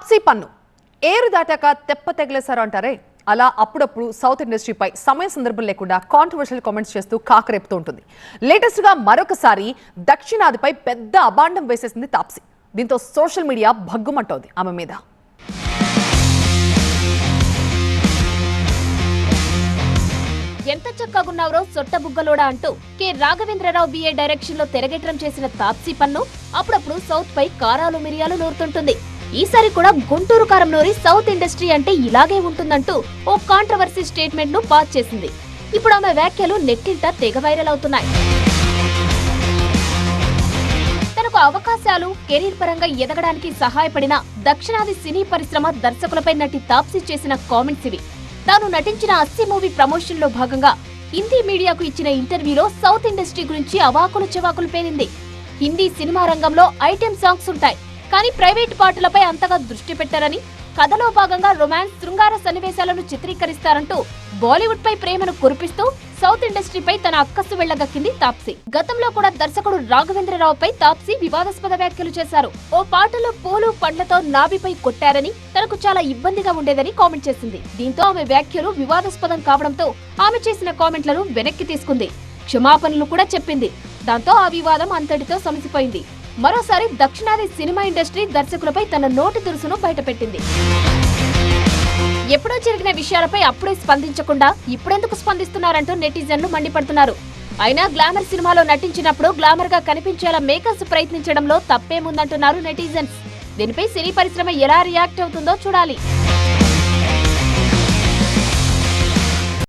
తాప్సీ పన్ను ఏరు దాటాక తెప్ప తెగలేశారు అంటారే, అలా అప్పుడప్పుడు సౌత్ ఇండస్ట్రీపై సమయ సందర్భం లేకుండా కాంట్రవర్షియల్ కామెంట్స్ చేస్తూ కాకరేపుతూ ఉంటుంది. లేటెస్ట్ గా మరొకసారి దక్షిణాదిపై పెద్ద అబాండం వేసేసింది తాప్సీ. దీంతో సోషల్ మీడియా భగ్గుమంటోంది ఆమె మీద. ఎంత చక్కగున్నారో సొట్టబుగ్గలోడా అంటూ కె రాఘవేంద్రరావు బిఏ డైరెక్షన్ లో తెరగేట్రం చేసిన తాప్సీ పన్ను అప్పుడప్పుడు సౌత్ పై కారాలు మిరియాలు నూరుతుంటుంది. ఈసారి కూడా గుంటూరు కారం నూరి సౌత్ ఇండస్ట్రీ అంటే ఇలాగే ఉంటుందంటూ ఓ కాంట్రవర్సీ స్టేట్మెంట్ ను పాస్ చేసింది. ఇప్పుడు ఆమె వ్యాఖ్యలు నెట్టింట తెగ వైరల్ అవుతున్నాయి. తనకు అవకాశాలు కెరీర్ పరంగా ఎదగడానికి సహాయపడిన దక్షిణాది సినీ పరిశ్రమ దర్శకులపై నటి తాప్సీ చేసిన కామెంట్స్ ఇవి. తాను నటించిన 80 మూవీ ప్రమోషన్ లో భాగంగా హిందీ మీడియాకు ఇచ్చిన ఇంటర్వ్యూలో సౌత్ ఇండస్ట్రీ గురించి అవాకులు చెవాకులు పేలింది. హిందీ సినిమా రంగంలో ఐటెం సాంగ్స్ ఉంటాయి, కానీ ప్రైవేట్ పాటలపై అంతగా దృష్టి పెట్టారని, కథలో భాగంగా రొమాన్స్ శృంగార సన్నివేశాలను చిత్రీకరిస్తారంటూ బాలీవుడ్ పై ప్రేమను కురిపిస్తూ సౌత్ ఇండస్ట్రీపై తన అక్కసు వెళ్లగక్కింది తాప్సీ. గతంలో కూడా దర్శకుడు రాఘవేంద్రరావుపై తాప్సీ వివాదాస్పద వ్యాఖ్యలు చేశారు. ఓ పాటలో పూలు పండ్లతో నాభిపై కొట్టారని, తనకు చాలా ఇబ్బందిగా ఉండేదని కామెంట్ చేసింది. దీంతో ఆమె వ్యాఖ్యలు వివాదాస్పదం కావడంతో ఆమె చేసిన కామెంట్లను వెనక్కి తీసుకుంది, క్షమాపణలు కూడా చెప్పింది. దాంతో ఆ వివాదం అంతటితో సమసిపోయింది. మరోసారి దక్షిణాది సినిమా ఇండస్ట్రీ దర్శకులపై తన నోటి దురుసును బయటపెట్టింది. ఎప్పుడో జరిగిన విషయాలపై అప్పుడే స్పందించకుండా ఇప్పుడెందుకు స్పందిస్తున్నారంటూ నెటిజన్లు మండిపడుతున్నారు. అయినా గ్లామర్ సినిమాలో నటించినప్పుడు గ్లామర్ గా కనిపించేలా మేకర్స్ ప్రయత్నించడంలో తప్పేముందంటున్నారు నెటిజన్స్. దీనిపై సినీ పరిశ్రమ ఎలా రియాక్ట్ అవుతుందో చూడాలి.